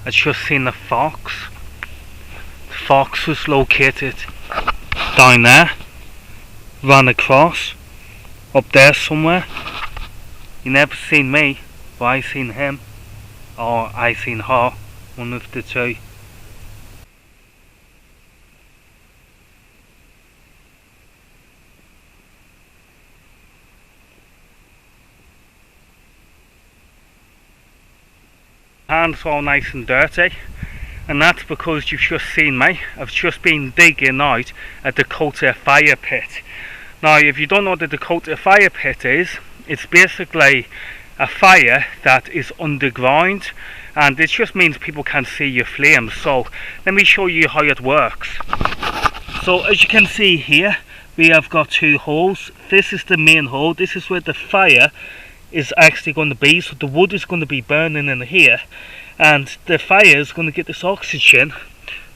I'd just seen the fox. The fox was located down there, ran across, up there somewhere. He never seen me, but I seen him, or I seen her, one of the two. Hands all nice and dirty, and that's because you've just seen me. I've just been digging out a Dakota fire pit. Now, if you don't know what the Dakota fire pit is, it's basically a fire that is underground, and it just means people can't see your flames. So let me show you how it works. So as you can see here, we have got two holes. This is the main hole. This is where the fire is actually going to be, so the wood is going to be burning in here, and the fire is going to get this oxygen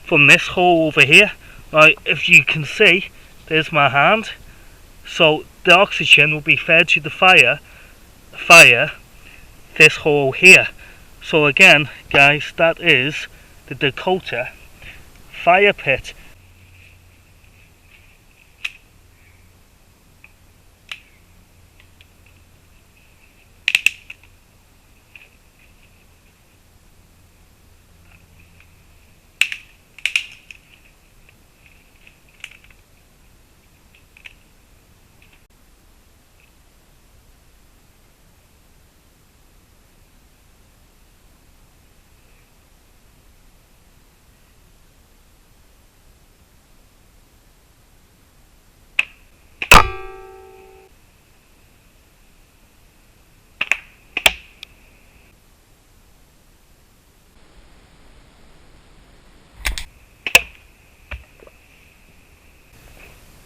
from this hole over here. Now, if you can see, there's my hand, so the oxygen will be fed to the fire this hole here. So again, guys, that is the Dakota fire pit.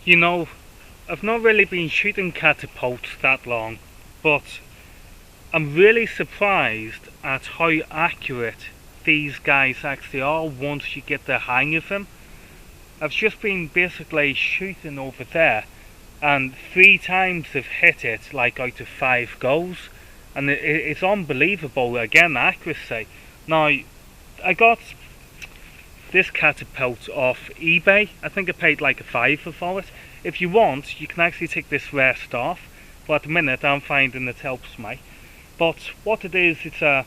You know, I've not really been shooting catapults that long, but I'm really surprised at how accurate these guys actually are once you get the hang of them. I've just been basically shooting over there, and 3 times I've hit it like out of 5 goals, and it's unbelievable, again, accuracy. Now, I got this catapult off eBay. I think I paid like a £5 for it. If you want, you can actually take this rest off, but at the minute I'm finding it helps me. But what it is, it's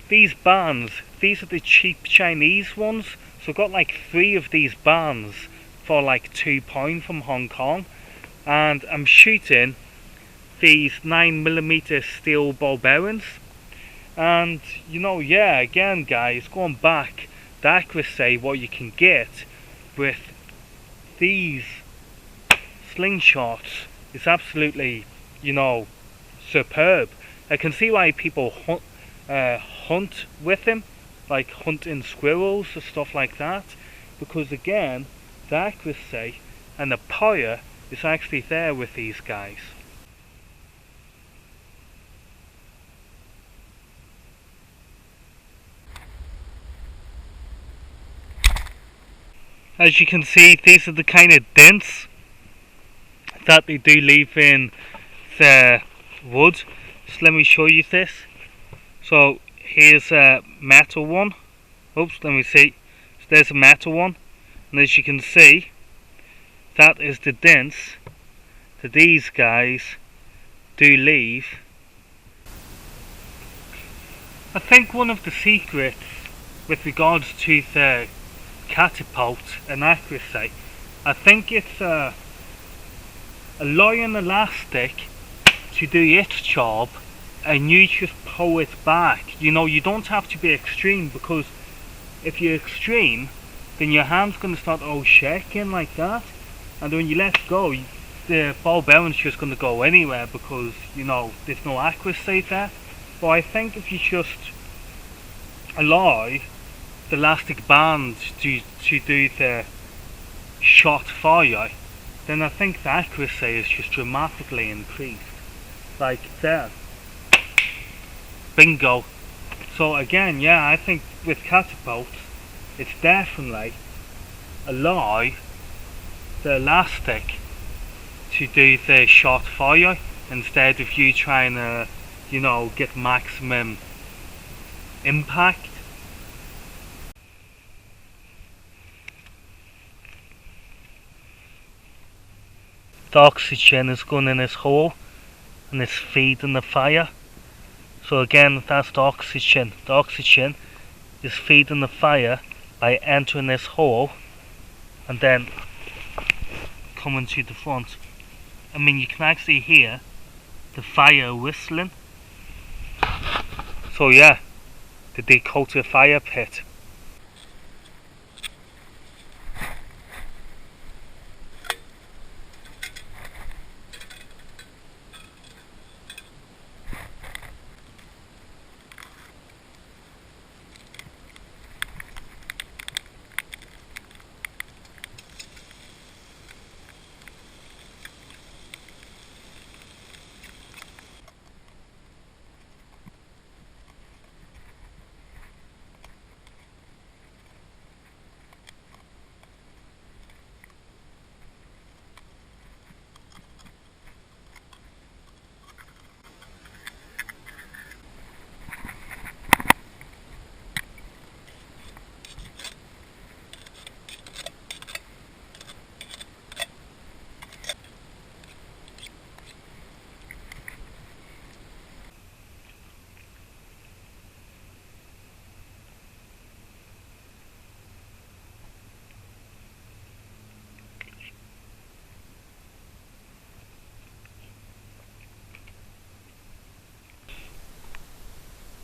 these bands, these are the cheap Chinese ones, so I got like 3 of these bands for like £2 from Hong Kong, and I'm shooting these 9mm steel ball bearings. And you know, yeah, again guys, going back, the accuracy what you can get with these slingshots is absolutely, you know, superb. I can see why people hunt with them, like hunting squirrels or stuff like that, because again, the accuracy and the power is actually there with these guys. As you can see, these are the kind of dents that they do leave in the wood. So let me show you this. So here's a metal one. Oops, let me see. So there's a metal one, and as you can see, that is the dents that these guys do leave. I think one of the secrets with regards to the catapult and accuracy, I think it's allowing elastic to do its job, and you just pull it back. You know, you don't have to be extreme, because if you're extreme, then your hand's going to start all shaking like that, and when you let go, the ball bearing's just going to go anywhere, because, you know, there's no accuracy there. But I think if you just allow the elastic band to do the shot for you, then I think the accuracy is just dramatically increased. Like there. Bingo. So again, yeah, I think with catapults, it's definitely allow the elastic to do the shot for you, instead of you trying to, you know, get maximum impact. the oxygen is going in this hole and it's feeding the fire. So again, that's the oxygen. The oxygen is feeding the fire by entering this hole and then coming to the front. I mean, you can actually hear the fire whistling. So yeah, the Dakota fire pit.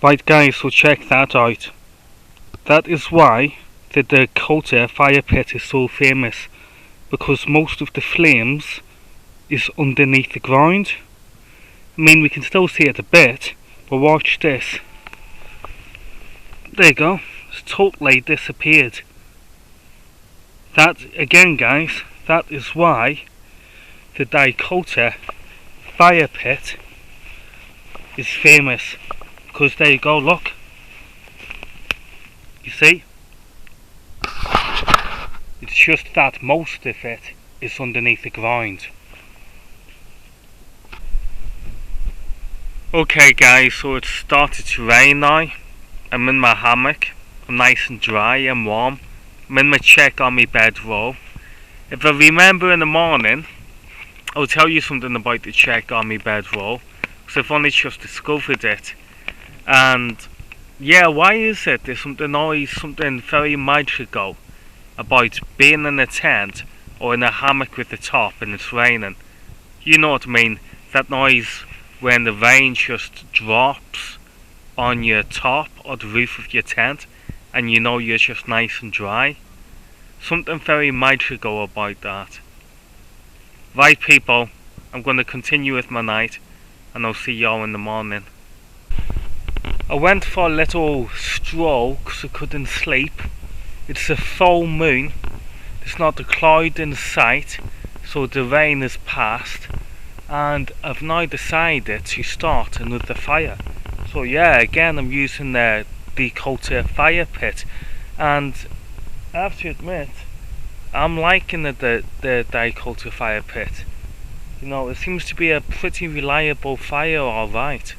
Right guys, so check that out. That is why the Dakota fire pit is so famous, because most of the flames is underneath the ground. I mean, we can still see it a bit, but watch this. There you go, it's totally disappeared. That, again guys, that is why the Dakota fire pit is famous. Because there you go, look. You see? It's just that most of it is underneath the ground. Okay guys, so it's started to rain now. I'm in my hammock. I'm nice and dry and warm. I'm in my check on my bedroll. If I remember in the morning, I'll tell you something about the check on my bedroll. Because I've only just discovered it. And yeah, why is it there's something very magical about being in a tent or in a hammock with the top and it's raining? You know what I mean? That noise when the rain just drops on your top or the roof of your tent and you know you're just nice and dry. Something very magical about that. Right people, I'm going to continue with my night and I'll see y'all in the morning. I went for a little stroll because I couldn't sleep. It's a full moon. There's not a cloud in sight, so the rain is past. And I've now decided to start another fire. So yeah, again I'm using the Dakota fire pit. And I have to admit, I'm liking the Dakota fire pit. You know, it seems to be a pretty reliable fire, alright.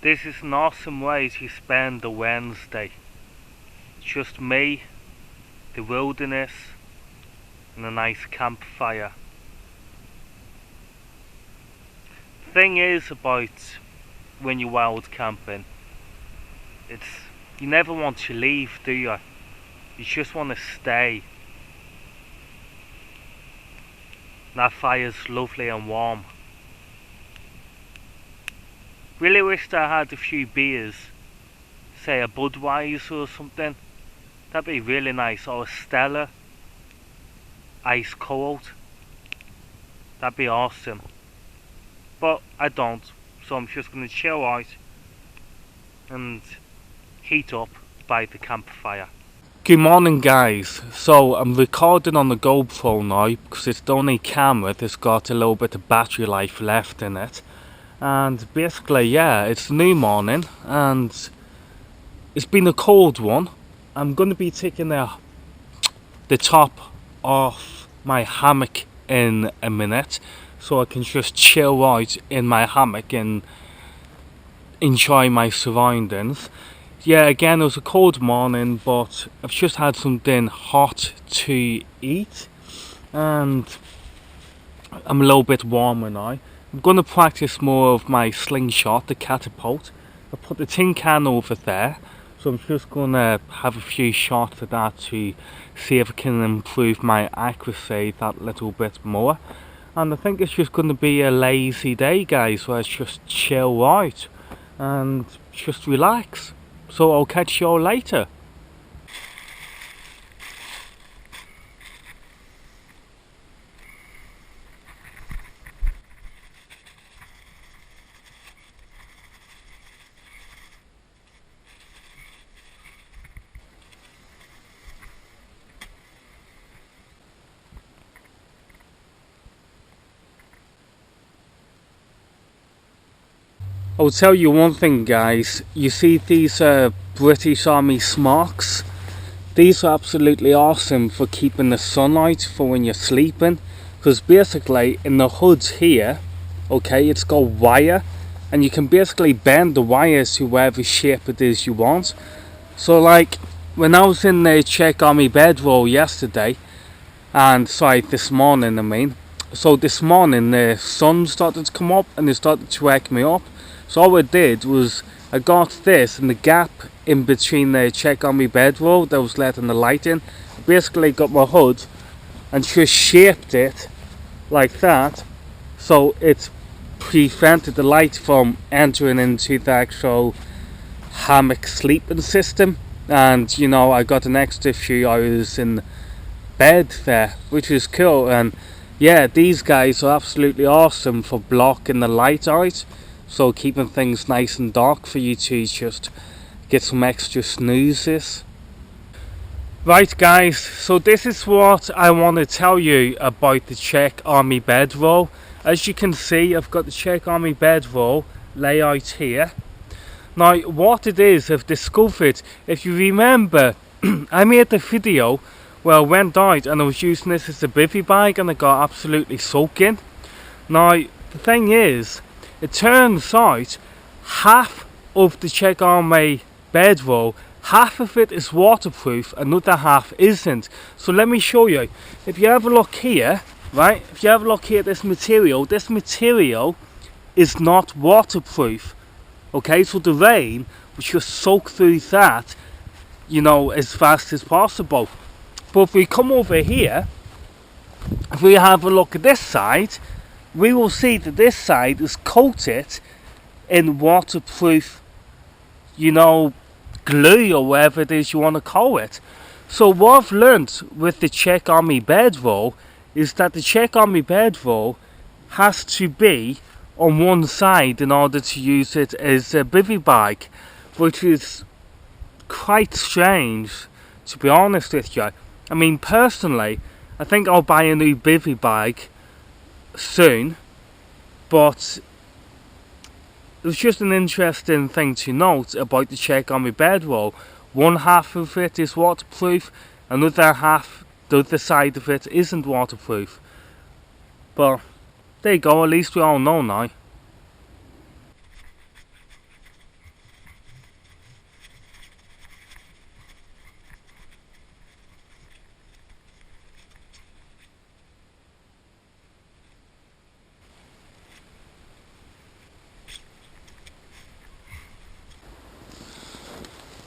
This is an awesome way to spend the Wednesday. It's just me, the wilderness, and a nice campfire. Thing is about when you're wild camping, you never want to leave, do you? You just want to stay. That fire's lovely and warm. Really wished I had a few beers, say a Budweiser or something. That'd be really nice, or a Stella, ice cold. That'd be awesome. But I don't, so I'm just gonna chill out and heat up by the campfire. Good morning guys, so I'm recording on the GoPro now because it's the only camera that's got a little bit of battery life left in it. And basically, yeah, it's a new morning and it's been a cold one. I'm going to be taking the top off my hammock in a minute so I can just chill out in my hammock and enjoy my surroundings. Yeah, again, it was a cold morning, but I've just had something hot to eat and I'm a little bit warmer now. I'm going to practice more of my slingshot, the catapult. I put the tin can over there, so I'm just going to have a few shots of that to see if I can improve my accuracy that little bit more. And I think it's just going to be a lazy day, guys, where it's just chill out and just relax. So I'll catch you all later. I'll tell you one thing, guys. You see these British Army smocks? These are absolutely awesome for keeping the sunlight for when you're sleeping. Because basically in the hoods here, okay, it's got wire. And you can basically bend the wires to whatever shape it is you want. So like, when I was in the Czech Army bedroll yesterday, and sorry, this morning I mean. So this morning the sun started to come up and it started to wake me up. So all I did was I got this in the gap in between the Czech Army bedroll that was letting the light in. Basically got my hood and just shaped it like that, so it prevented the light from entering into the actual hammock sleeping system. And you know, I got an extra few hours in bed there, which is cool. And yeah, these guys are absolutely awesome for blocking the light out. So keeping things nice and dark for you to just get some extra snoozes. Right guys, so this is what I want to tell you about the Czech Army bedroll. As you can see, I've got the Czech Army bedroll layout here. Now what it is, I've discovered, if you remember, I made the video where I went out and I was using this as a bivvy bag and I got absolutely soaking. Now the thing is, it turns out half of the Czech Army bedroll, half of it is waterproof, another half isn't. So let me show you. If you have a look here, right, if you have a look here at this material is not waterproof. Okay, so the rain will just soak through that, you know, as fast as possible. But if we come over here, if we have a look at this side, we will see that this side is coated in waterproof, you know, glue or whatever it is you want to call it. So what I've learned with the Czech Army bedroll is that the Czech Army bedroll has to be on one side in order to use it as a bivvy bag, which is quite strange, to be honest with you. I mean, personally, I think I'll buy a new bivvy bag soon, but it was just an interesting thing to note about the Czech Army bedroll. One half of it is waterproof, another half, the other side of it, isn't waterproof. But there you go, at least we all know now.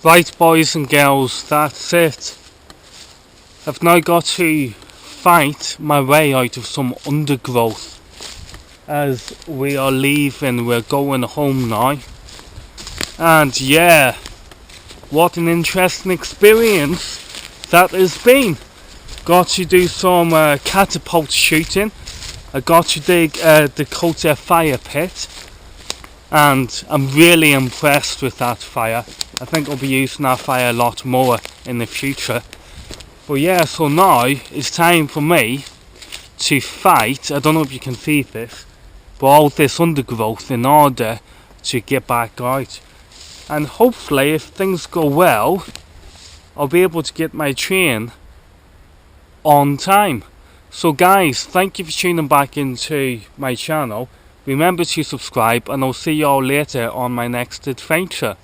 Right boys and girls, that's it. I've now got to fight my way out of some undergrowth as we are leaving, we're going home now. And yeah, what an interesting experience that has been. Got to do some catapult shooting. I got to dig a Dakota fire pit. and I'm really impressed with that fire. I think I'll be using that fire a lot more in the future. But yeah, so now it's time for me to fight, I don't know if you can see this, but all this undergrowth in order to get back out. And hopefully, if things go well, I'll be able to get my train on time. So guys, thank you for tuning back into my channel. Remember to subscribe, and I'll see you all later on my next adventure.